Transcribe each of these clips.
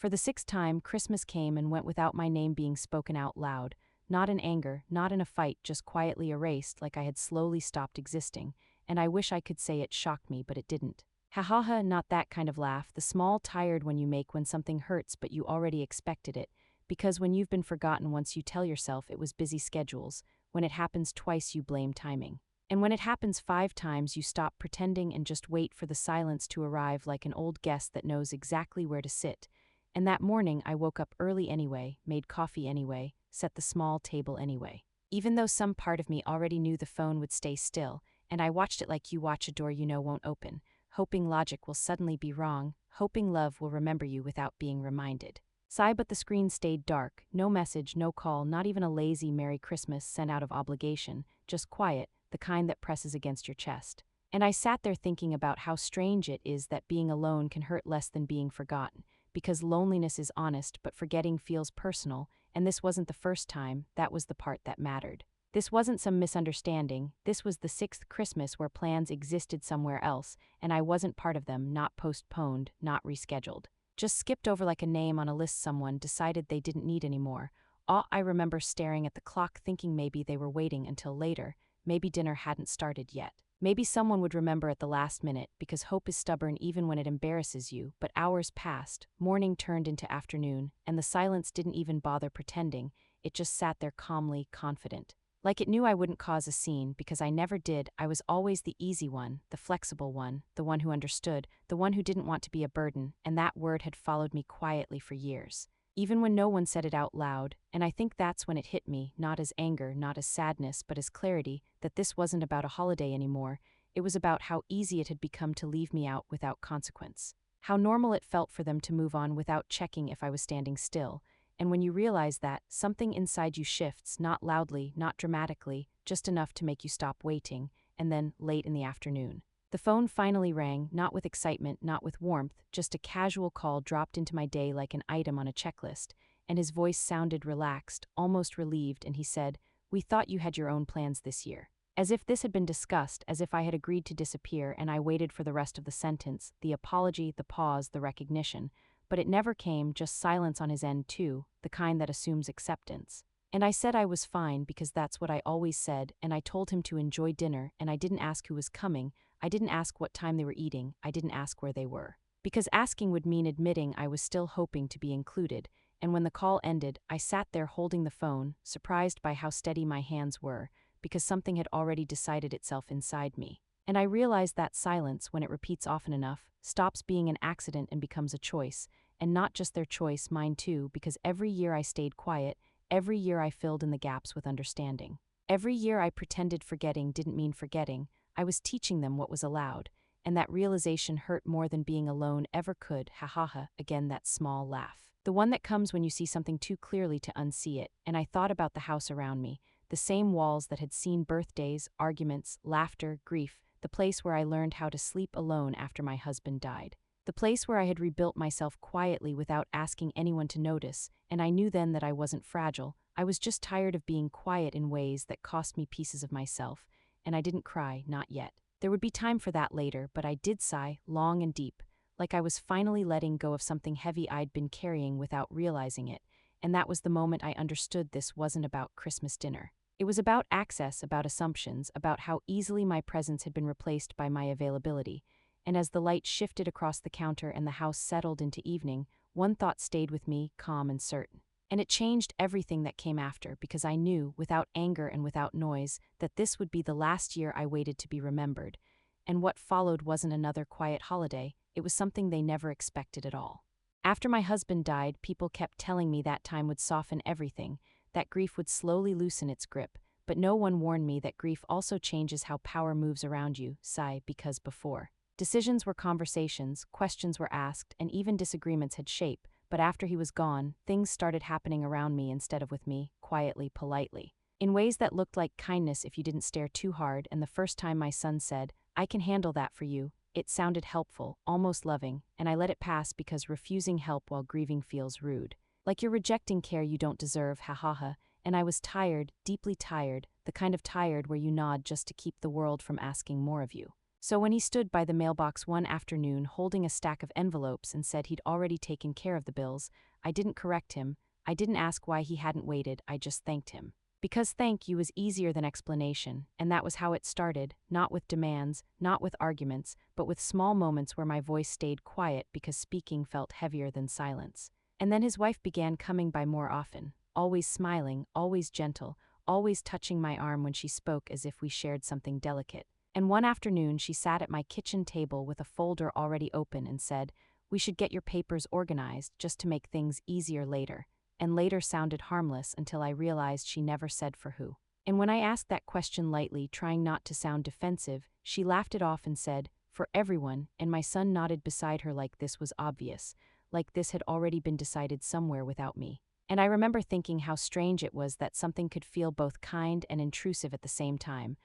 For the sixth time, Christmas came and went without my name being spoken out loud, not in anger, not in a fight, just quietly erased like I had slowly stopped existing, and I wish I could say it shocked me, but it didn't. Ha ha ha, not that kind of laugh, the small, tired one you make when something hurts but you already expected it, because when you've been forgotten once you tell yourself it was busy schedules, when it happens twice you blame timing. And when it happens 5 times you stop pretending and just wait for the silence to arrive like an old guest that knows exactly where to sit. And that morning I woke up early anyway, made coffee anyway, set the small table anyway. Even though some part of me already knew the phone would stay still, and I watched it like you watch a door you know won't open, hoping logic will suddenly be wrong, hoping love will remember you without being reminded. Sigh, but the screen stayed dark, no message, no call, not even a lazy Merry Christmas sent out of obligation, just quiet, the kind that presses against your chest. And I sat there thinking about how strange it is that being alone can hurt less than being forgotten, because loneliness is honest but forgetting feels personal, and this wasn't the first time, that was the part that mattered. This wasn't some misunderstanding, this was the sixth Christmas where plans existed somewhere else, and I wasn't part of them, not postponed, not rescheduled. Just skipped over like a name on a list someone decided they didn't need anymore. I remember staring at the clock thinking maybe they were waiting until later, maybe dinner hadn't started yet. Maybe someone would remember at the last minute, because hope is stubborn even when it embarrasses you, but hours passed, morning turned into afternoon, and the silence didn't even bother pretending, it just sat there calmly, confident. Like it knew I wouldn't cause a scene, because I never did. I was always the easy one, the flexible one, the one who understood, the one who didn't want to be a burden, and that word had followed me quietly for years. Even when no one said it out loud, and I think that's when it hit me, not as anger, not as sadness, but as clarity, that this wasn't about a holiday anymore, it was about how easy it had become to leave me out without consequence. How normal it felt for them to move on without checking if I was standing still. And when you realize that, something inside you shifts, not loudly, not dramatically, just enough to make you stop waiting, and then, late in the afternoon, the phone finally rang, not with excitement, not with warmth, just a casual call dropped into my day like an item on a checklist, and his voice sounded relaxed, almost relieved, and he said, "We thought you had your own plans this year." As if this had been discussed, as if I had agreed to disappear, and I waited for the rest of the sentence, the apology, the pause, the recognition. But it never came, just silence on his end too, the kind that assumes acceptance. And I said I was fine because that's what I always said, and I told him to enjoy dinner, and I didn't ask who was coming, I didn't ask what time they were eating, I didn't ask where they were. Because asking would mean admitting I was still hoping to be included, and when the call ended, I sat there holding the phone, surprised by how steady my hands were, because something had already decided itself inside me. And I realized that silence, when it repeats often enough, stops being an accident and becomes a choice, and not just their choice, mine too, because every year I stayed quiet, every year I filled in the gaps with understanding. Every year I pretended forgetting didn't mean forgetting, I was teaching them what was allowed, and that realization hurt more than being alone ever could, ha ha ha, again that small laugh. The one that comes when you see something too clearly to unsee it, and I thought about the house around me, the same walls that had seen birthdays, arguments, laughter, grief, the place where I learned how to sleep alone after my husband died. The place where I had rebuilt myself quietly without asking anyone to notice, and I knew then that I wasn't fragile, I was just tired of being quiet in ways that cost me pieces of myself, and I didn't cry, not yet. There would be time for that later, but I did sigh, long and deep, like I was finally letting go of something heavy I'd been carrying without realizing it, and that was the moment I understood this wasn't about Christmas dinner. It was about access, about assumptions, about how easily my presence had been replaced by my availability. And as the light shifted across the counter and the house settled into evening, one thought stayed with me, calm and certain. And it changed everything that came after, because I knew, without anger and without noise, that this would be the last year I waited to be remembered. And what followed wasn't another quiet holiday, it was something they never expected at all. After my husband died, people kept telling me that time would soften everything, that grief would slowly loosen its grip, but no one warned me that grief also changes how power moves around you, sigh, because before. Decisions were conversations, questions were asked, and even disagreements had shape, but after he was gone, things started happening around me instead of with me, quietly, politely. In ways that looked like kindness if you didn't stare too hard, and the first time my son said, "I can handle that for you," it sounded helpful, almost loving, and I let it pass because refusing help while grieving feels rude. Like you're rejecting care you don't deserve, ha ha ha, and I was tired, deeply tired, the kind of tired where you nod just to keep the world from asking more of you. So when he stood by the mailbox one afternoon holding a stack of envelopes and said he'd already taken care of the bills, I didn't correct him. I didn't ask why he hadn't waited, I just thanked him. Because thank you was easier than explanation, and that was how it started, not with demands, not with arguments, but with small moments where my voice stayed quiet because speaking felt heavier than silence. And then his wife began coming by more often, always smiling, always gentle, always touching my arm when she spoke as if we shared something delicate. And one afternoon she sat at my kitchen table with a folder already open and said, "We should get your papers organized just to make things easier later." And later sounded harmless until I realized she never said for who. And when I asked that question lightly, trying not to sound defensive, she laughed it off and said, "For everyone," and my son nodded beside her like this was obvious, like this had already been decided somewhere without me. And I remember thinking how strange it was that something could feel both kind and intrusive at the same time.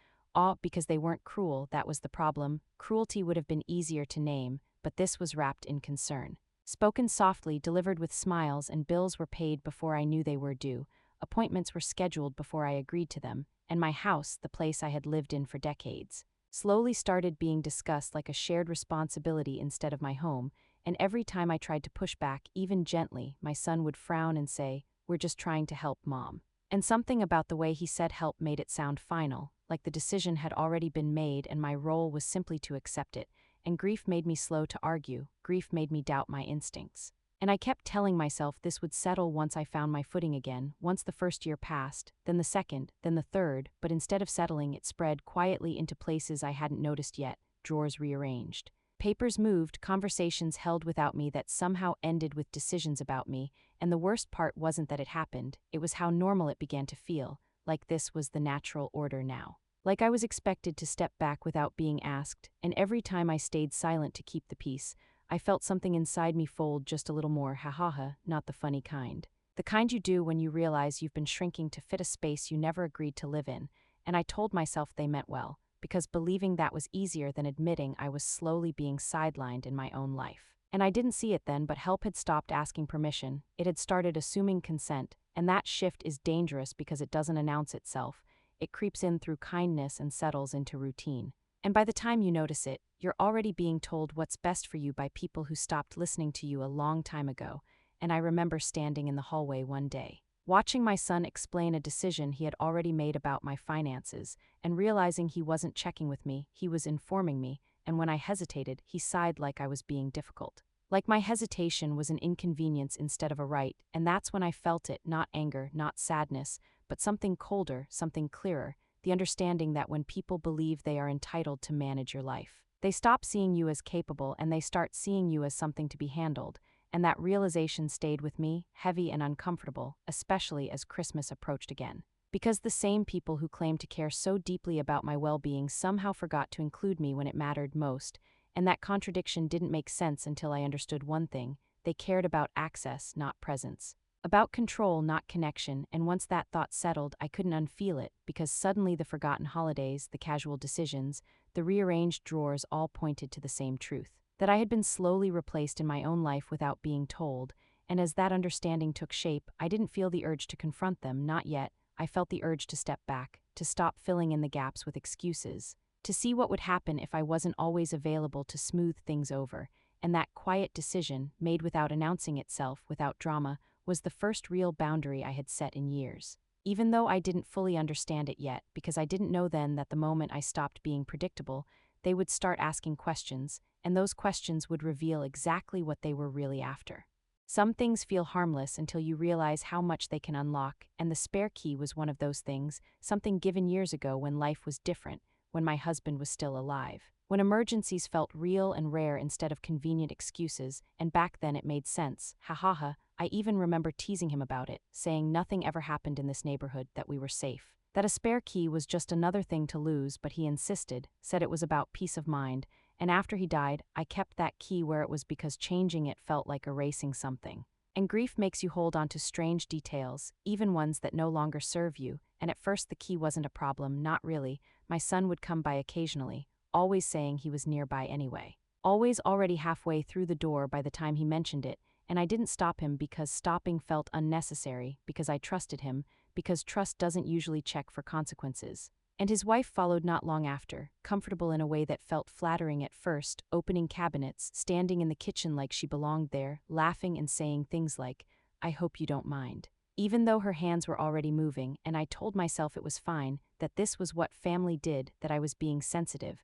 Because they weren't cruel, that was the problem. Cruelty would have been easier to name, but this was wrapped in concern. Spoken softly, delivered with smiles, and bills were paid before I knew they were due. Appointments were scheduled before I agreed to them, and my house, the place I had lived in for decades, slowly started being discussed like a shared responsibility instead of my home, and every time I tried to push back, even gently, my son would frown and say, "We're just trying to help, Mom." And something about the way he said help made it sound final, like the decision had already been made and my role was simply to accept it. And grief made me slow to argue, grief made me doubt my instincts. And I kept telling myself this would settle once I found my footing again, once the first year passed, then the second, then the third, but instead of settling, it spread quietly into places I hadn't noticed yet, drawers rearranged. Papers moved, conversations held without me that somehow ended with decisions about me, and the worst part wasn't that it happened, it was how normal it began to feel, like this was the natural order now. Like I was expected to step back without being asked, and every time I stayed silent to keep the peace, I felt something inside me fold just a little more, ha, not the funny kind. The kind you do when you realize you've been shrinking to fit a space you never agreed to live in, and I told myself they meant well, because believing that was easier than admitting I was slowly being sidelined in my own life. And I didn't see it then, but help had stopped asking permission, it had started assuming consent, and that shift is dangerous because it doesn't announce itself. It creeps in through kindness and settles into routine. And by the time you notice it, you're already being told what's best for you by people who stopped listening to you a long time ago. And I remember standing in the hallway one day, watching my son explain a decision he had already made about my finances, and realizing he wasn't checking with me, he was informing me, and when I hesitated, he sighed like I was being difficult. Like my hesitation was an inconvenience instead of a right, and that's when I felt it, not anger, not sadness, but something colder, something clearer, the understanding that when people believe they are entitled to manage your life, they stop seeing you as capable and they start seeing you as something to be handled, and that realization stayed with me, heavy and uncomfortable, especially as Christmas approached again. Because the same people who claimed to care so deeply about my well-being somehow forgot to include me when it mattered most, and that contradiction didn't make sense until I understood one thing: they cared about access, not presence. About control, not connection, and once that thought settled, I couldn't unfeel it, because suddenly the forgotten holidays, the casual decisions, the rearranged drawers all pointed to the same truth: that I had been slowly replaced in my own life without being told, and as that understanding took shape, I didn't feel the urge to confront them, not yet. I felt the urge to step back, to stop filling in the gaps with excuses, to see what would happen if I wasn't always available to smooth things over, and that quiet decision, made without announcing itself, without drama, was the first real boundary I had set in years. Even though I didn't fully understand it yet, because I didn't know then that the moment I stopped being predictable, they would start asking questions, and those questions would reveal exactly what they were really after. Some things feel harmless until you realize how much they can unlock, and the spare key was one of those things, something given years ago when life was different, when my husband was still alive, when emergencies felt real and rare instead of convenient excuses, and back then it made sense, I even remember teasing him about it, saying nothing ever happened in this neighborhood, that we were safe, that a spare key was just another thing to lose, but he insisted, said it was about peace of mind, and after he died, I kept that key where it was because changing it felt like erasing something. And grief makes you hold on to strange details, even ones that no longer serve you, and at first the key wasn't a problem, not really. My son would come by occasionally, always saying he was nearby anyway. Always already halfway through the door by the time he mentioned it, and I didn't stop him because stopping felt unnecessary, because I trusted him, because trust doesn't usually check for consequences. And his wife followed not long after, comfortable in a way that felt flattering at first, opening cabinets, standing in the kitchen like she belonged there, laughing and saying things like, "I hope you don't mind." Even though her hands were already moving, and I told myself it was fine, that this was what family did, that I was being sensitive.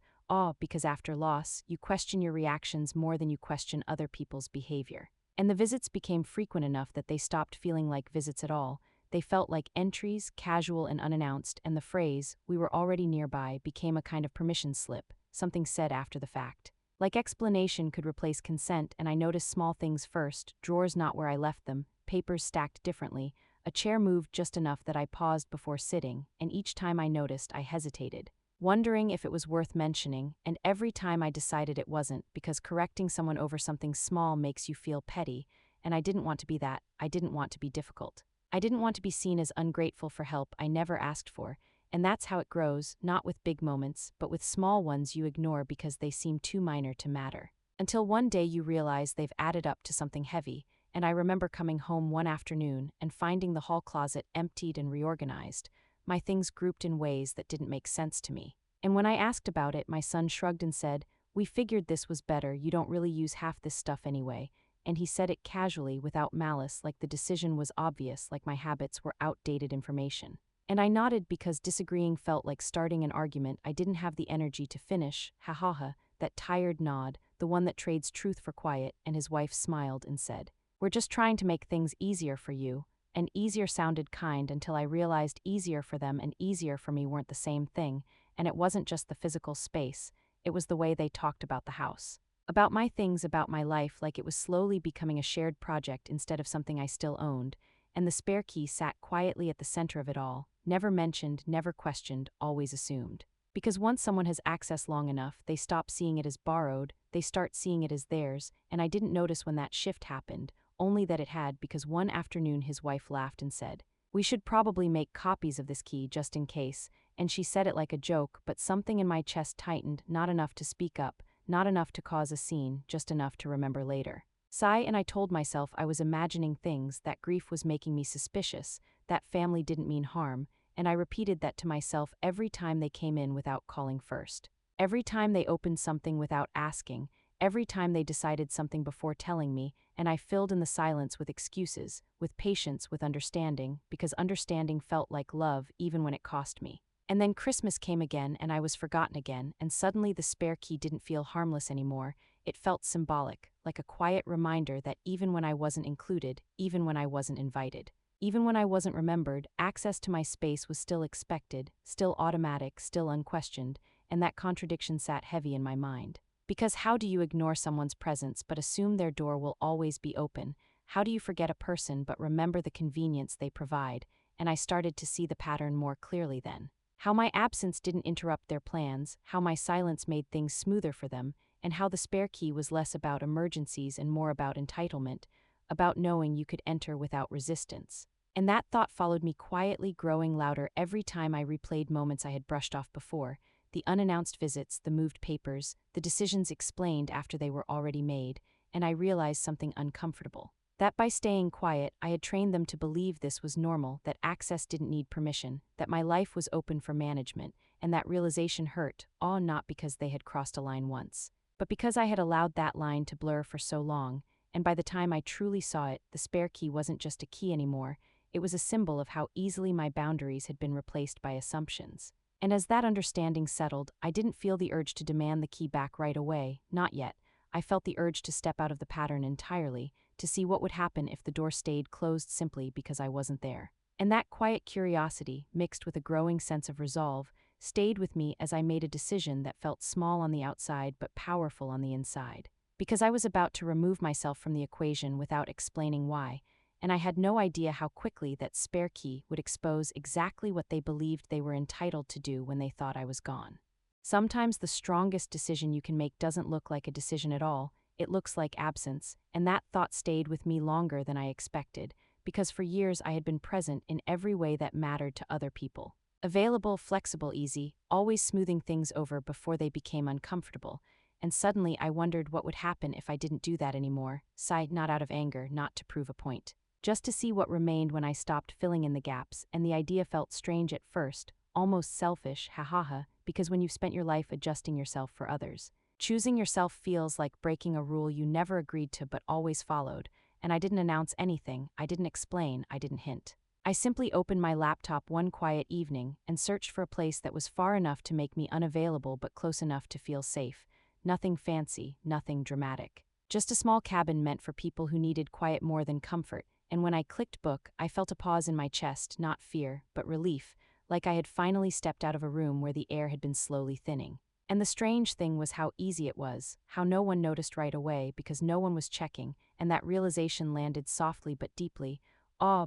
Because after loss, you question your reactions more than you question other people's behavior. And the visits became frequent enough that they stopped feeling like visits at all. They felt like entries, casual and unannounced, and the phrase, "we were already nearby," became a kind of permission slip, something said after the fact. Like explanation could replace consent, and I noticed small things first: drawers not where I left them, papers stacked differently, a chair moved just enough that I paused before sitting, and each time I noticed, I hesitated, wondering if it was worth mentioning, and every time I decided it wasn't, because correcting someone over something small makes you feel petty, and I didn't want to be that. I didn't want to be difficult. I didn't want to be seen as ungrateful for help I never asked for, and that's how it grows, not with big moments, but with small ones you ignore because they seem too minor to matter. Until one day you realize they've added up to something heavy, and I remember coming home one afternoon and finding the hall closet emptied and reorganized, my things grouped in ways that didn't make sense to me. And when I asked about it, my son shrugged and said, "We figured this was better, you don't really use half this stuff anyway." And he said it casually, without malice, like the decision was obvious, like my habits were outdated information. And I nodded because disagreeing felt like starting an argument I didn't have the energy to finish. Ha ha ha, that tired nod, the one that trades truth for quiet, and his wife smiled and said, "We're just trying to make things easier for you." And easier sounded kind until I realized easier for them and easier for me weren't the same thing, and it wasn't just the physical space, it was the way they talked about the house. About my things, about my life, like it was slowly becoming a shared project instead of something I still owned, and the spare key sat quietly at the center of it all, never mentioned, never questioned, always assumed. Because once someone has access long enough, they stop seeing it as borrowed, they start seeing it as theirs, and I didn't notice when that shift happened, only that it had, because one afternoon his wife laughed and said, "We should probably make copies of this key just in case," and she said it like a joke, but something in my chest tightened, not enough to speak up, not enough to cause a scene, just enough to remember later. Sigh, and I told myself I was imagining things, that grief was making me suspicious, that family didn't mean harm, and I repeated that to myself every time they came in without calling first. Every time they opened something without asking, every time they decided something before telling me, and I filled in the silence with excuses, with patience, with understanding, because understanding felt like love even when it cost me. And then Christmas came again, and I was forgotten again, and suddenly the spare key didn't feel harmless anymore. It felt symbolic, like a quiet reminder that even when I wasn't included, even when I wasn't invited, even when I wasn't remembered, access to my space was still expected, still automatic, still unquestioned, and that contradiction sat heavy in my mind. Because how do you ignore someone's presence but assume their door will always be open? How do you forget a person but remember the convenience they provide? And I started to see the pattern more clearly then. How my absence didn't interrupt their plans, how my silence made things smoother for them, and how the spare key was less about emergencies and more about entitlement, about knowing you could enter without resistance. And that thought followed me quietly, growing louder every time I replayed moments I had brushed off before, the unannounced visits, the moved papers, the decisions explained after they were already made, and I realized something uncomfortable. That by staying quiet, I had trained them to believe this was normal, that access didn't need permission, that my life was open for management, and that realization hurt, all not because they had crossed a line once, but because I had allowed that line to blur for so long, and by the time I truly saw it, the spare key wasn't just a key anymore, it was a symbol of how easily my boundaries had been replaced by assumptions. And as that understanding settled, I didn't feel the urge to demand the key back right away, not yet. I felt the urge to step out of the pattern entirely, to see what would happen if the door stayed closed simply because I wasn't there. And that quiet curiosity, mixed with a growing sense of resolve, stayed with me as I made a decision that felt small on the outside but powerful on the inside. Because I was about to remove myself from the equation without explaining why, and I had no idea how quickly that spare key would expose exactly what they believed they were entitled to do when they thought I was gone. Sometimes the strongest decision you can make doesn't look like a decision at all, it looks like absence, and that thought stayed with me longer than I expected, because for years I had been present in every way that mattered to other people. Available, flexible, easy, always smoothing things over before they became uncomfortable, and suddenly I wondered what would happen if I didn't do that anymore, sighed, not out of anger, not to prove a point, just to see what remained when I stopped filling in the gaps, and the idea felt strange at first, almost selfish, hahaha, because when you've spent your life adjusting yourself for others. Choosing yourself feels like breaking a rule you never agreed to but always followed, and I didn't announce anything, I didn't explain, I didn't hint. I simply opened my laptop one quiet evening and searched for a place that was far enough to make me unavailable but close enough to feel safe. Nothing fancy, nothing dramatic. Just a small cabin meant for people who needed quiet more than comfort, and when I clicked book, I felt a pause in my chest, not fear, but relief, like I had finally stepped out of a room where the air had been slowly thinning. And the strange thing was how easy it was, how no one noticed right away because no one was checking, and that realization landed softly but deeply,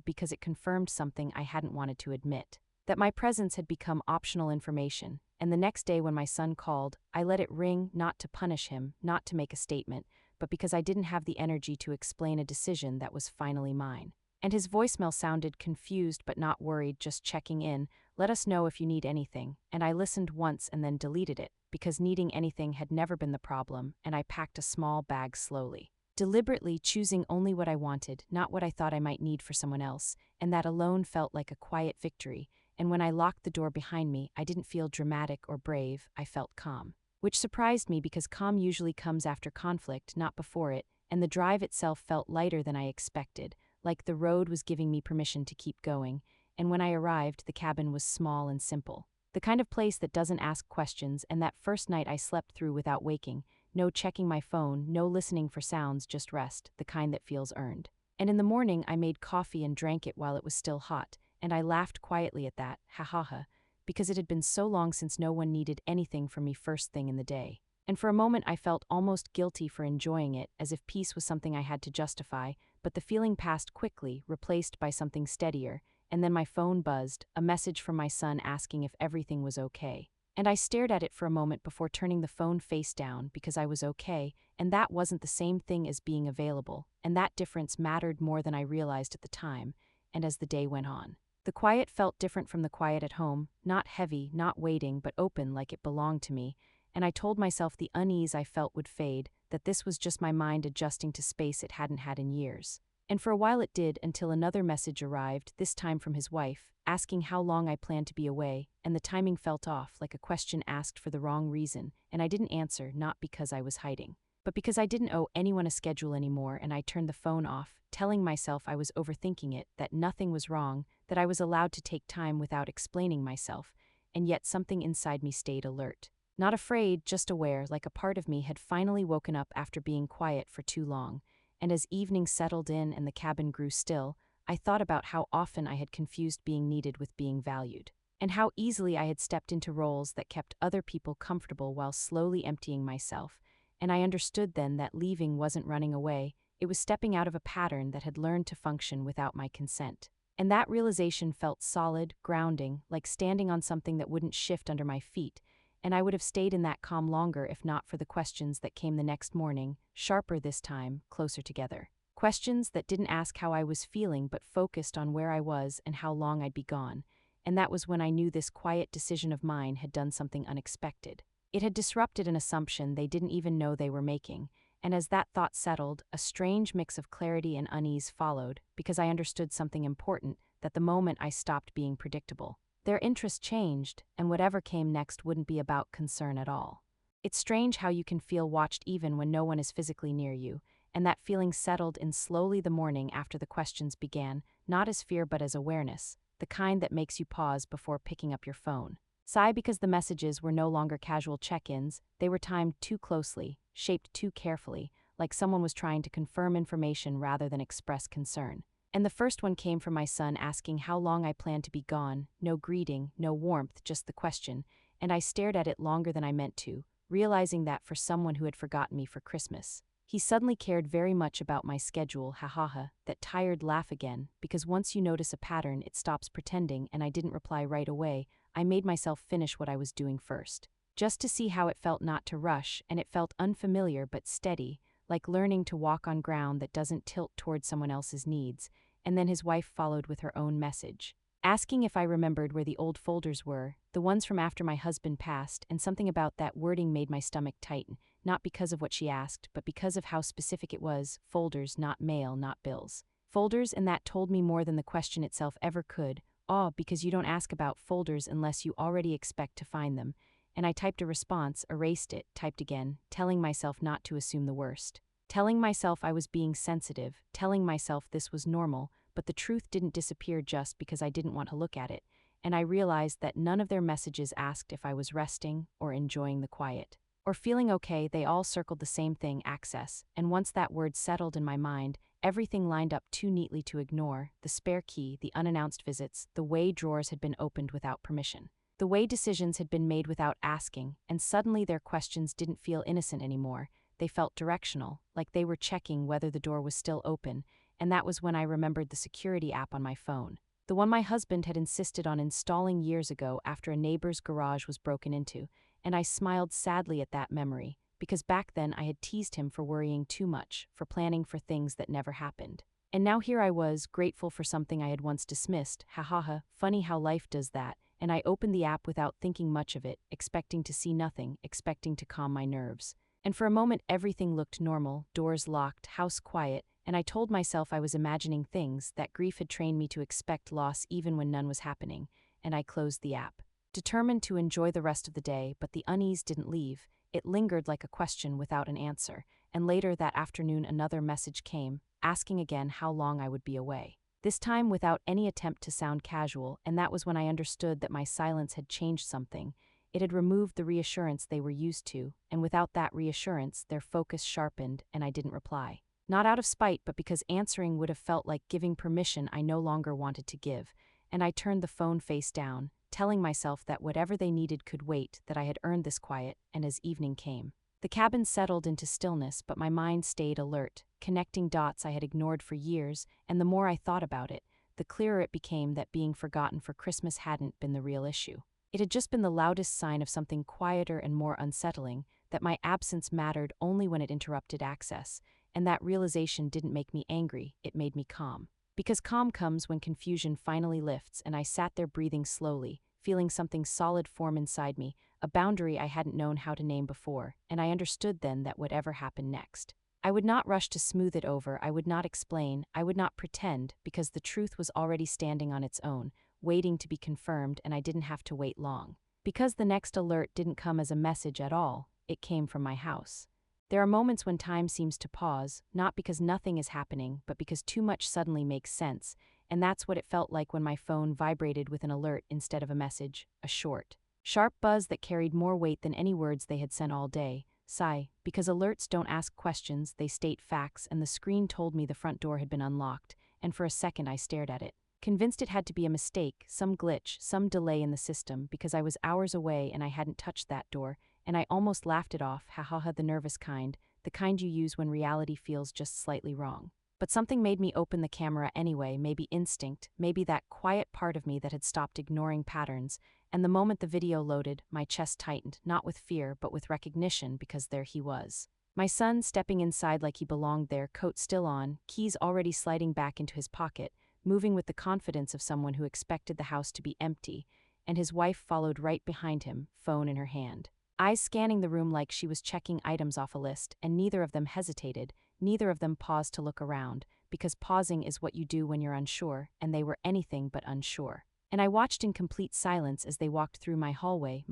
because it confirmed something I hadn't wanted to admit. That my presence had become optional information, and the next day when my son called, I let it ring, not to punish him, not to make a statement, but because I didn't have the energy to explain a decision that was finally mine. And his voicemail sounded confused but not worried, just checking in, let us know if you need anything, and I listened once and then deleted it, because needing anything had never been the problem, and I packed a small bag slowly. Deliberately choosing only what I wanted, not what I thought I might need for someone else, and that alone felt like a quiet victory, and when I locked the door behind me, I didn't feel dramatic or brave, I felt calm. Which surprised me because calm usually comes after conflict, not before it, and the drive itself felt lighter than I expected, like the road was giving me permission to keep going, and when I arrived, the cabin was small and simple. The kind of place that doesn't ask questions, and that first night I slept through without waking, no checking my phone, no listening for sounds, just rest, the kind that feels earned. And in the morning, I made coffee and drank it while it was still hot, and I laughed quietly at that, ha ha ha, because it had been so long since no one needed anything from me first thing in the day. And for a moment I felt almost guilty for enjoying it, as if peace was something I had to justify, but the feeling passed quickly, replaced by something steadier, and then my phone buzzed, a message from my son asking if everything was okay. And I stared at it for a moment before turning the phone face down because I was okay, and that wasn't the same thing as being available, and that difference mattered more than I realized at the time, and as the day went on. The quiet felt different from the quiet at home, not heavy, not waiting, but open like it belonged to me, and I told myself the unease I felt would fade, that this was just my mind adjusting to space it hadn't had in years. And for a while it did, until another message arrived, this time from his wife, asking how long I planned to be away, and the timing felt off, like a question asked for the wrong reason, and I didn't answer, not because I was hiding, but because I didn't owe anyone a schedule anymore, and I turned the phone off, telling myself I was overthinking it, that nothing was wrong, that I was allowed to take time without explaining myself, and yet something inside me stayed alert. Not afraid, just aware, like a part of me had finally woken up after being quiet for too long. And as evening settled in and the cabin grew still, I thought about how often I had confused being needed with being valued, and how easily I had stepped into roles that kept other people comfortable while slowly emptying myself, and I understood then that leaving wasn't running away, it was stepping out of a pattern that had learned to function without my consent. And that realization felt solid, grounding, like standing on something that wouldn't shift under my feet, and I would have stayed in that calm longer if not for the questions that came the next morning, sharper this time, closer together. Questions that didn't ask how I was feeling but focused on where I was and how long I'd be gone, and that was when I knew this quiet decision of mine had done something unexpected. It had disrupted an assumption they didn't even know they were making, and as that thought settled, a strange mix of clarity and unease followed, because I understood something important, that the moment I stopped being predictable, their interest changed, and whatever came next wouldn't be about concern at all. It's strange how you can feel watched even when no one is physically near you, and that feeling settled in slowly the morning after the questions began, not as fear but as awareness, the kind that makes you pause before picking up your phone. Sigh because the messages were no longer casual check-ins, they were timed too closely, shaped too carefully, like someone was trying to confirm information rather than express concern. And the first one came from my son asking how long I planned to be gone, no greeting, no warmth, just the question, and I stared at it longer than I meant to, realizing that for someone who had forgotten me for Christmas, he suddenly cared very much about my schedule, ha ha ha, that tired laugh again, because once you notice a pattern it stops pretending, and I didn't reply right away, I made myself finish what I was doing first. Just to see how it felt not to rush, and it felt unfamiliar but steady, like learning to walk on ground that doesn't tilt toward someone else's needs, and then his wife followed with her own message, asking if I remembered where the old folders were, the ones from after my husband passed, and something about that wording made my stomach tighten, not because of what she asked, but because of how specific it was, folders, not mail, not bills. Folders, and that told me more than the question itself ever could, Because you don't ask about folders unless you already expect to find them. And I typed a response, erased it, typed again, telling myself not to assume the worst. Telling myself I was being sensitive, telling myself this was normal, but the truth didn't disappear just because I didn't want to look at it, and I realized that none of their messages asked if I was resting or enjoying the quiet or feeling okay. They all circled the same thing, access, and once that word settled in my mind, everything lined up too neatly to ignore: the spare key, the unannounced visits, the way drawers had been opened without permission, the way decisions had been made without asking, and suddenly their questions didn't feel innocent anymore. They felt directional, like they were checking whether the door was still open, and that was when I remembered the security app on my phone. The one my husband had insisted on installing years ago after a neighbor's garage was broken into, and I smiled sadly at that memory, because back then I had teased him for worrying too much, for planning for things that never happened. And now here I was, grateful for something I had once dismissed. Ha ha ha, funny how life does that. And I opened the app without thinking much of it, expecting to see nothing, expecting to calm my nerves. And for a moment everything looked normal, doors locked, house quiet, and I told myself I was imagining things, that grief had trained me to expect loss even when none was happening, and I closed the app, determined to enjoy the rest of the day. But the unease didn't leave. It lingered like a question without an answer, and later that afternoon another message came, asking again how long I would be away. This time without any attempt to sound casual, and that was when I understood that my silence had changed something. It had removed the reassurance they were used to, and without that reassurance their focus sharpened, and I didn't reply. Not out of spite, but because answering would have felt like giving permission I no longer wanted to give, and I turned the phone face down, telling myself that whatever they needed could wait, that I had earned this quiet. And as evening came, the cabin settled into stillness, but my mind stayed alert, connecting dots I had ignored for years, and the more I thought about it, the clearer it became that being forgotten for Christmas hadn't been the real issue. It had just been the loudest sign of something quieter and more unsettling, that my absence mattered only when it interrupted access, and that realization didn't make me angry, it made me calm. Because calm comes when confusion finally lifts, and I sat there breathing slowly, feeling something solid form inside me, a boundary I hadn't known how to name before, and I understood then that whatever happened next, I would not rush to smooth it over, I would not explain, I would not pretend, because the truth was already standing on its own, waiting to be confirmed, and I didn't have to wait long. Because the next alert didn't come as a message at all, it came from my house. There are moments when time seems to pause, not because nothing is happening, but because too much suddenly makes sense, and that's what it felt like when my phone vibrated with an alert instead of a message, a short, sharp buzz that carried more weight than any words they had sent all day. Sigh, because alerts don't ask questions, they state facts, and the screen told me the front door had been unlocked, and for a second I stared at it, convinced it had to be a mistake, some glitch, some delay in the system, because I was hours away and I hadn't touched that door, and I almost laughed it off, ha ha ha, the nervous kind, the kind you use when reality feels just slightly wrong. But something made me open the camera anyway, maybe instinct, maybe that quiet part of me that had stopped ignoring patterns, and the moment the video loaded, my chest tightened, not with fear but with recognition, because there he was. My son stepping inside like he belonged there, coat still on, keys already sliding back into his pocket, moving with the confidence of someone who expected the house to be empty, and his wife followed right behind him, phone in her hand. Eyes scanning the room like she was checking items off a list, and neither of them hesitated, neither of them paused to look around, because pausing is what you do when you're unsure, and they were anything but unsure. And I watched in complete silence as they walked through my hallway,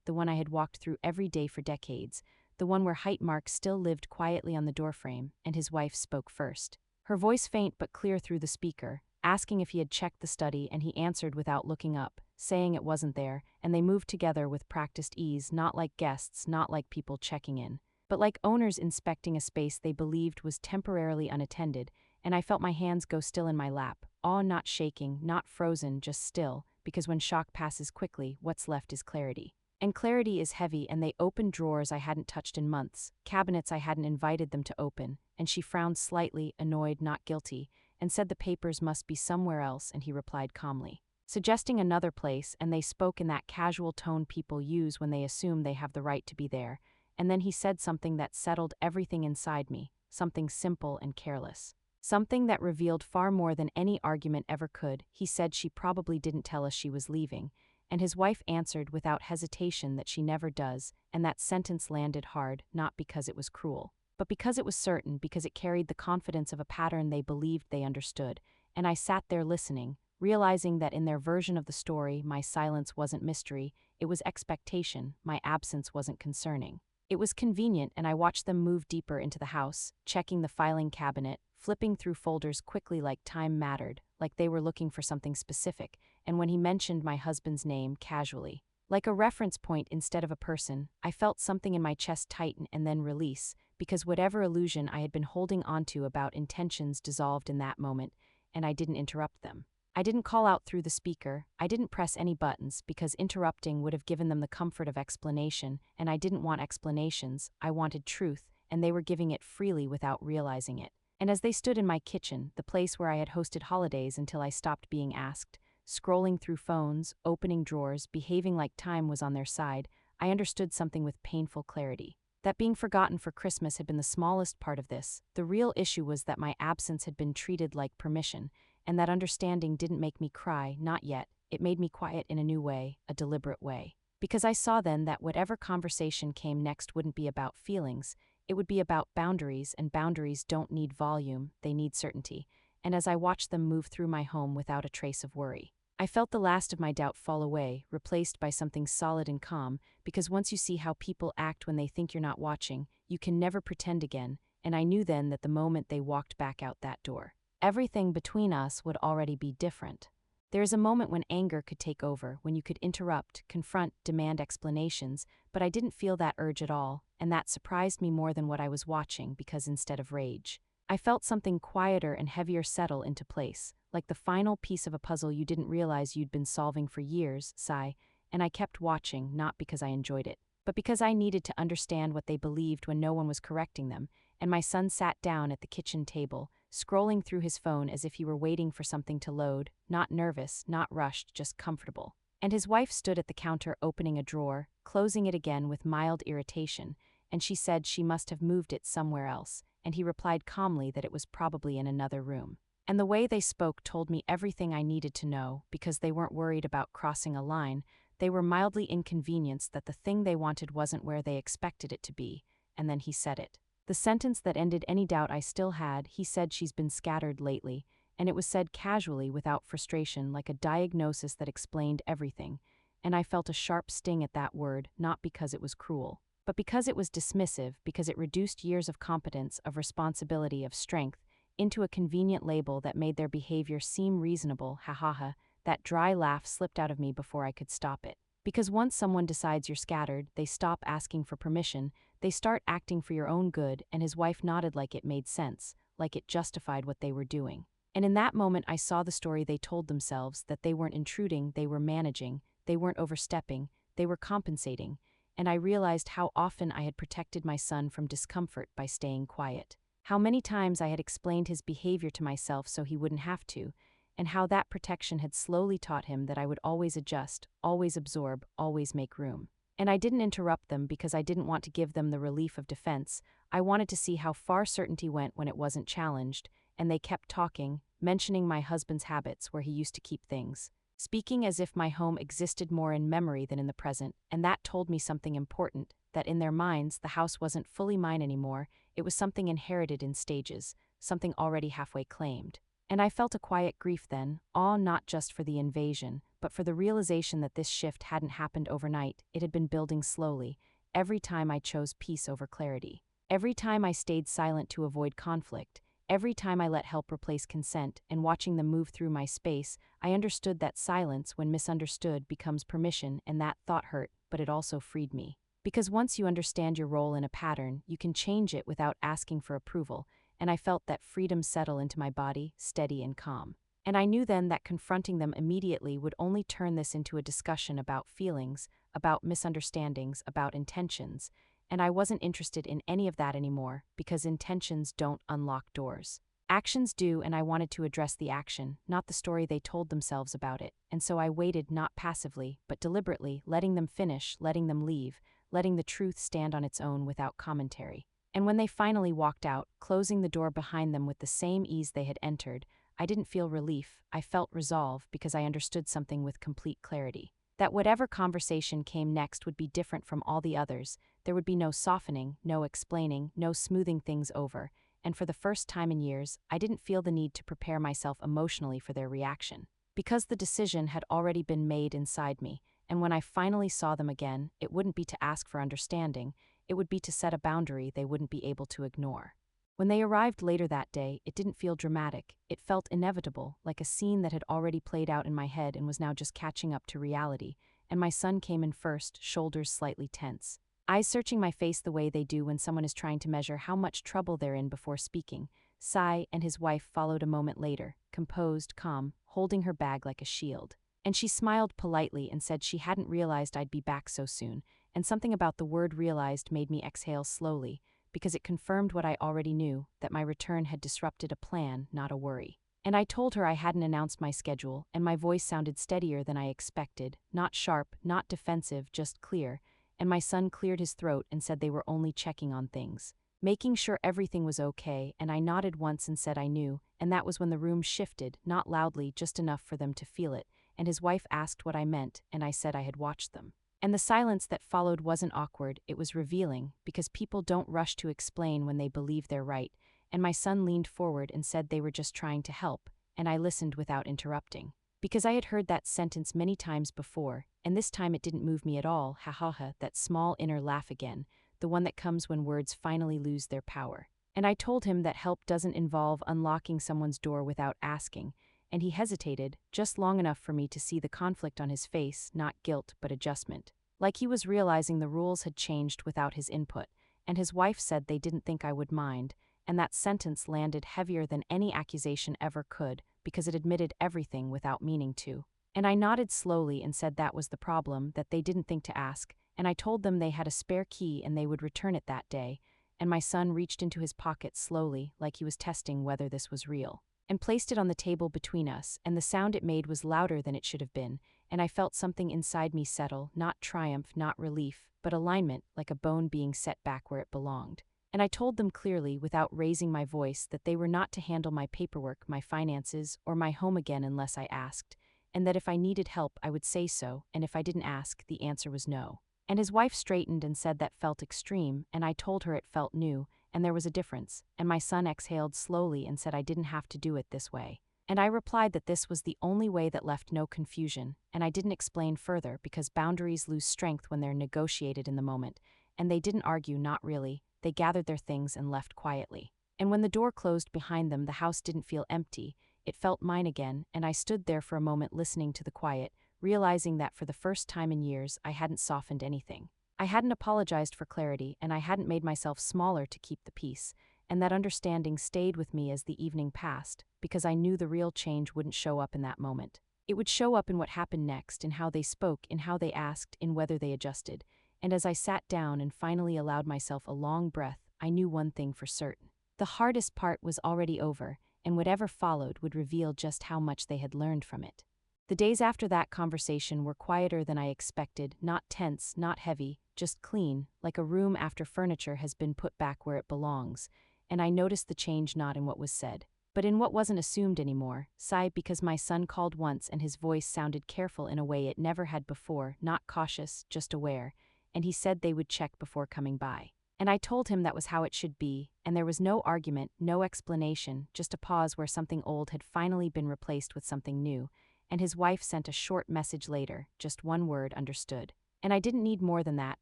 the one I had walked through every day for decades, the one where height marks still lived quietly on the doorframe, and his wife spoke first. Her voice faint but clear through the speaker, asking if he had checked the study, and he answered without looking up, saying it wasn't there, and they moved together with practiced ease, not like guests, not like people checking in, but like owners inspecting a space they believed was temporarily unattended, and I felt my hands go still in my lap, awe not shaking, not frozen, just still, because when shock passes quickly, what's left is clarity. And clarity is heavy, and they opened drawers I hadn't touched in months, cabinets I hadn't invited them to open, and she frowned slightly, annoyed, not guilty, and said the papers must be somewhere else, and he replied calmly, suggesting another place, and they spoke in that casual tone people use when they assume they have the right to be there, and then he said something that settled everything inside me, something simple and careless. Something that revealed far more than any argument ever could. He said she probably didn't tell us she was leaving, and his wife answered without hesitation that she never does, and that sentence landed hard, not because it was cruel, but because it was certain, because it carried the confidence of a pattern they believed they understood, and I sat there listening, realizing that in their version of the story, my silence wasn't mystery, it was expectation, my absence wasn't concerning. It was convenient, and I watched them move deeper into the house, checking the filing cabinet, flipping through folders quickly like time mattered, like they were looking for something specific, and when he mentioned my husband's name casually, like a reference point instead of a person, I felt something in my chest tighten and then release, because whatever illusion I had been holding onto about intentions dissolved in that moment, and I didn't interrupt them. I didn't call out through the speaker, I didn't press any buttons, because interrupting would have given them the comfort of explanation, and I didn't want explanations, I wanted truth, and they were giving it freely without realizing it. And as they stood in my kitchen, the place where I had hosted holidays until I stopped being asked, scrolling through phones, opening drawers, behaving like time was on their side, I understood something with painful clarity. That being forgotten for Christmas had been the smallest part of this. The real issue was that my absence had been treated like permission, and that understanding didn't make me cry, not yet. It made me quiet in a new way, a deliberate way. Because I saw then that whatever conversation came next wouldn't be about feelings, it would be about boundaries, and boundaries don't need volume, they need certainty. And as I watched them move through my home without a trace of worry, I felt the last of my doubt fall away, replaced by something solid and calm, because once you see how people act when they think you're not watching, you can never pretend again, and I knew then that the moment they walked back out that door, everything between us would already be different. There is a moment when anger could take over, when you could interrupt, confront, demand explanations, but I didn't feel that urge at all, and that surprised me more than what I was watching, because instead of rage, I felt something quieter and heavier settle into place, like the final piece of a puzzle you didn't realize you'd been solving for years, sigh, and I kept watching, not because I enjoyed it, but because I needed to understand what they believed when no one was correcting them, and my son sat down at the kitchen table, scrolling through his phone as if he were waiting for something to load, not nervous, not rushed, just comfortable. And his wife stood at the counter opening a drawer, closing it again with mild irritation, and she said she must have moved it somewhere else, and he replied calmly that it was probably in another room. And the way they spoke told me everything I needed to know, because they weren't worried about crossing a line, they were mildly inconvenienced that the thing they wanted wasn't where they expected it to be, and then he said it. The sentence that ended any doubt I still had, he said she's been scattered lately, and it was said casually without frustration, like a diagnosis that explained everything, and I felt a sharp sting at that word, not because it was cruel, but because it was dismissive, because it reduced years of competence, of responsibility, of strength, into a convenient label that made their behavior seem reasonable. Ha ha ha, that dry laugh slipped out of me before I could stop it. Because once someone decides you're scattered, they stop asking for permission, they start acting for your own good, and his wife nodded like it made sense, like it justified what they were doing. And in that moment I saw the story they told themselves, that they weren't intruding, they were managing, they weren't overstepping, they were compensating, and I realized how often I had protected my son from discomfort by staying quiet. How many times I had explained his behavior to myself so he wouldn't have to, and how that protection had slowly taught him that I would always adjust, always absorb, always make room. And I didn't interrupt them because I didn't want to give them the relief of defense. I wanted to see how far certainty went when it wasn't challenged, and they kept talking, mentioning my husband's habits, where he used to keep things, speaking as if my home existed more in memory than in the present, and that told me something important, that in their minds the house wasn't fully mine anymore, it was something inherited in stages, something already halfway claimed. And I felt a quiet grief then, awe not just for the invasion, but for the realization that this shift hadn't happened overnight, it had been building slowly, every time I chose peace over clarity. Every time I stayed silent to avoid conflict, every time I let help replace consent, and watching them move through my space, I understood that silence, when misunderstood, becomes permission, and that thought hurt, but it also freed me. Because once you understand your role in a pattern, you can change it without asking for approval, and I felt that freedom settle into my body, steady and calm. And I knew then that confronting them immediately would only turn this into a discussion about feelings, about misunderstandings, about intentions, and I wasn't interested in any of that anymore, because intentions don't unlock doors. Actions do, and I wanted to address the action, not the story they told themselves about it, and so I waited, not passively, but deliberately, letting them finish, letting them leave, letting the truth stand on its own without commentary. And when they finally walked out, closing the door behind them with the same ease they had entered, I didn't feel relief, I felt resolve, because I understood something with complete clarity. That whatever conversation came next would be different from all the others, there would be no softening, no explaining, no smoothing things over, and for the first time in years, I didn't feel the need to prepare myself emotionally for their reaction. because the decision had already been made inside me, and when I finally saw them again, it wouldn't be to ask for understanding, it would be to set a boundary they wouldn't be able to ignore. When they arrived later that day, it didn't feel dramatic, it felt inevitable, like a scene that had already played out in my head and was now just catching up to reality, and my son came in first, shoulders slightly tense. Eyes searching my face the way they do when someone is trying to measure how much trouble they're in before speaking. Sai and his wife followed a moment later, composed, calm, holding her bag like a shield. And she smiled politely and said she hadn't realized I'd be back so soon, and something about the word realized made me exhale slowly, because it confirmed what I already knew, that my return had disrupted a plan, not a worry. And I told her I hadn't announced my schedule, and my voice sounded steadier than I expected, not sharp, not defensive, just clear, and my son cleared his throat and said they were only checking on things, making sure everything was okay, and I nodded once and said I knew, and that was when the room shifted, not loudly, just enough for them to feel it, and his wife asked what I meant, and I said I had watched them. And the silence that followed wasn't awkward, it was revealing, because people don't rush to explain when they believe they're right, and my son leaned forward and said they were just trying to help, and I listened without interrupting. Because I had heard that sentence many times before, and this time it didn't move me at all, ha ha ha, that small inner laugh again, the one that comes when words finally lose their power. And I told him that help doesn't involve unlocking someone's door without asking, and he hesitated, just long enough for me to see the conflict on his face, not guilt but adjustment. Like he was realizing the rules had changed without his input, and his wife said they didn't think I would mind, and that sentence landed heavier than any accusation ever could, because it admitted everything without meaning to. And I nodded slowly and said that was the problem, that they didn't think to ask, and I told them they had a spare key and they would return it that day, and my son reached into his pocket slowly, like he was testing whether this was real, and placed it on the table between us, and the sound it made was louder than it should have been, and I felt something inside me settle, not triumph, not relief, but alignment, like a bone being set back where it belonged. And I told them clearly, without raising my voice, that they were not to handle my paperwork, my finances, or my home again unless I asked, and that if I needed help I would say so, and if I didn't ask, the answer was no. And his wife straightened and said that felt extreme, and I told her it felt new, and there was a difference, and my son exhaled slowly and said I didn't have to do it this way. And I replied that this was the only way that left no confusion, and I didn't explain further because boundaries lose strength when they're negotiated in the moment, and they didn't argue, not really, they gathered their things and left quietly. And when the door closed behind them, the house didn't feel empty, it felt mine again, and I stood there for a moment listening to the quiet, realizing that for the first time in years I hadn't softened anything. I hadn't apologized for clarity, and I hadn't made myself smaller to keep the peace, and that understanding stayed with me as the evening passed, because I knew the real change wouldn't show up in that moment. It would show up in what happened next, in how they spoke, in how they asked, in whether they adjusted. And as I sat down and finally allowed myself a long breath, I knew one thing for certain. The hardest part was already over, and whatever followed would reveal just how much they had learned from it. The days after that conversation were quieter than I expected, not tense, not heavy, just clean, like a room after furniture has been put back where it belongs, and I noticed the change not in what was said, but in what wasn't assumed anymore, because my son called once and his voice sounded careful in a way it never had before, not cautious, just aware, and he said they would check before coming by. And I told him that was how it should be, and there was no argument, no explanation, just a pause where something old had finally been replaced with something new, and his wife sent a short message later, just one word, understood. And I didn't need more than that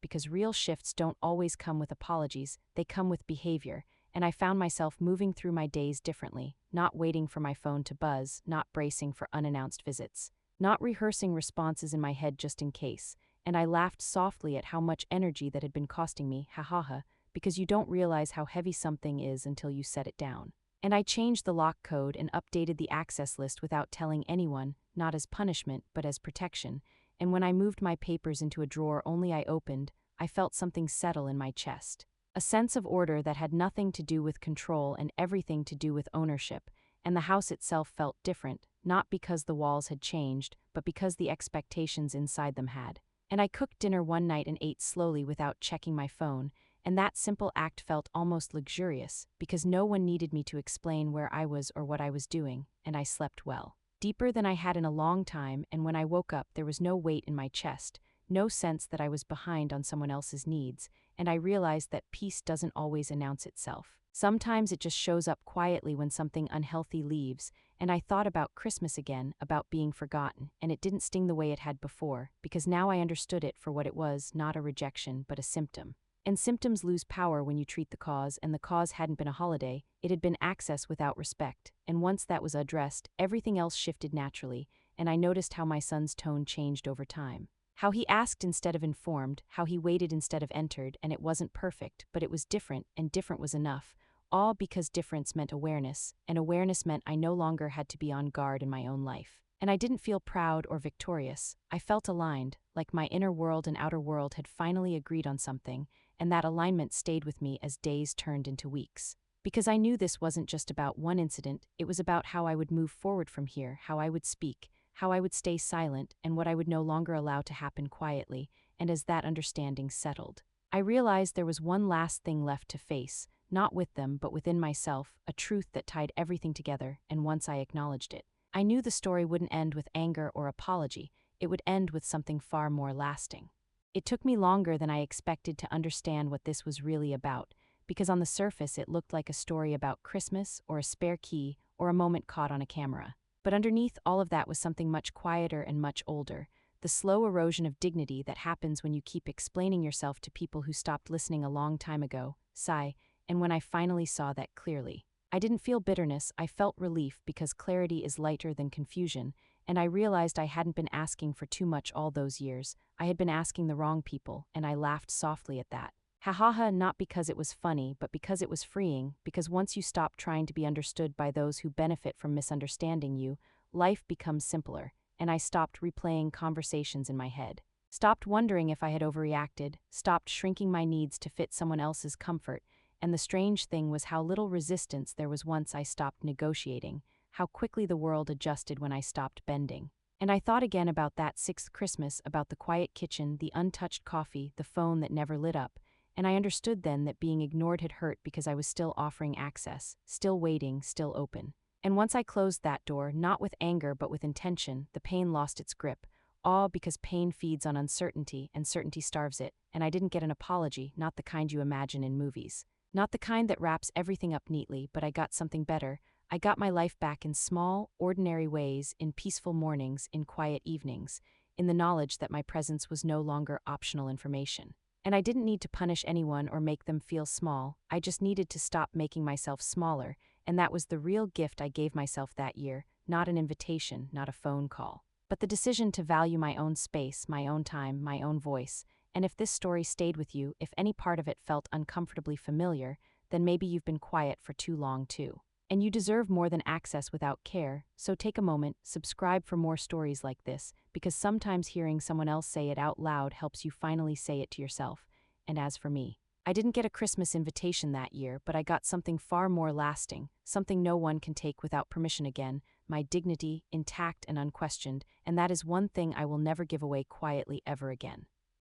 because real shifts don't always come with apologies, they come with behavior, and I found myself moving through my days differently, not waiting for my phone to buzz, not bracing for unannounced visits, not rehearsing responses in my head just in case, and I laughed softly at how much energy that had been costing me, ha ha ha, because you don't realize how heavy something is until you set it down. And I changed the lock code and updated the access list without telling anyone, not as punishment but as protection, and when I moved my papers into a drawer only I opened, I felt something settle in my chest. A sense of order that had nothing to do with control and everything to do with ownership, and the house itself felt different, not because the walls had changed, but because the expectations inside them had. And I cooked dinner one night and ate slowly without checking my phone, and that simple act felt almost luxurious, because no one needed me to explain where I was or what I was doing, and I slept well. Deeper than I had in a long time, and when I woke up there was no weight in my chest, no sense that I was behind on someone else's needs, and I realized that peace doesn't always announce itself. Sometimes it just shows up quietly when something unhealthy leaves, and I thought about Christmas again, about being forgotten, and it didn't sting the way it had before, because now I understood it for what it was, not a rejection, but a symptom. And symptoms lose power when you treat the cause, and the cause hadn't been a holiday, it had been access without respect, and once that was addressed, everything else shifted naturally, and I noticed how my son's tone changed over time. How he asked instead of informed, how he waited instead of entered, and it wasn't perfect, but it was different, and different was enough. All because difference meant awareness, and awareness meant I no longer had to be on guard in my own life. And I didn't feel proud or victorious. I felt aligned, like my inner world and outer world had finally agreed on something, and that alignment stayed with me as days turned into weeks. Because I knew this wasn't just about one incident, it was about how I would move forward from here, how I would speak, how I would stay silent, and what I would no longer allow to happen quietly, and as that understanding settled, I realized there was one last thing left to face, not with them but within myself, a truth that tied everything together, and once I acknowledged it, I knew the story wouldn't end with anger or apology, it would end with something far more lasting. It took me longer than I expected to understand what this was really about, because on the surface it looked like a story about Christmas or a spare key or a moment caught on a camera. But underneath all of that was something much quieter and much older, the slow erosion of dignity that happens when you keep explaining yourself to people who stopped listening a long time ago, sigh, and when I finally saw that clearly. I didn't feel bitterness, I felt relief because clarity is lighter than confusion, and I realized I hadn't been asking for too much all those years, I had been asking the wrong people, and I laughed softly at that. Ha ha ha, not because it was funny, but because it was freeing, because once you stop trying to be understood by those who benefit from misunderstanding you, life becomes simpler, and I stopped replaying conversations in my head. Stopped wondering if I had overreacted, stopped shrinking my needs to fit someone else's comfort, and the strange thing was how little resistance there was once I stopped negotiating, how quickly the world adjusted when I stopped bending. And I thought again about that sixth Christmas, about the quiet kitchen, the untouched coffee, the phone that never lit up, and I understood then that being ignored had hurt because I was still offering access, still waiting, still open. And once I closed that door, not with anger but with intention, the pain lost its grip, all because pain feeds on uncertainty and certainty starves it, and I didn't get an apology, not the kind you imagine in movies. Not the kind that wraps everything up neatly, but I got something better. I got my life back in small, ordinary ways, in peaceful mornings, in quiet evenings, in the knowledge that my presence was no longer optional information. And I didn't need to punish anyone or make them feel small, I just needed to stop making myself smaller, and that was the real gift I gave myself that year, not an invitation, not a phone call, but the decision to value my own space, my own time, my own voice. And if this story stayed with you, if any part of it felt uncomfortably familiar, then maybe you've been quiet for too long too. And you deserve more than access without care, so take a moment, subscribe for more stories like this, because sometimes hearing someone else say it out loud helps you finally say it to yourself. And as for me, I didn't get a Christmas invitation that year, but I got something far more lasting, something no one can take without permission again, my dignity, intact and unquestioned, and that is one thing I will never give away quietly ever again.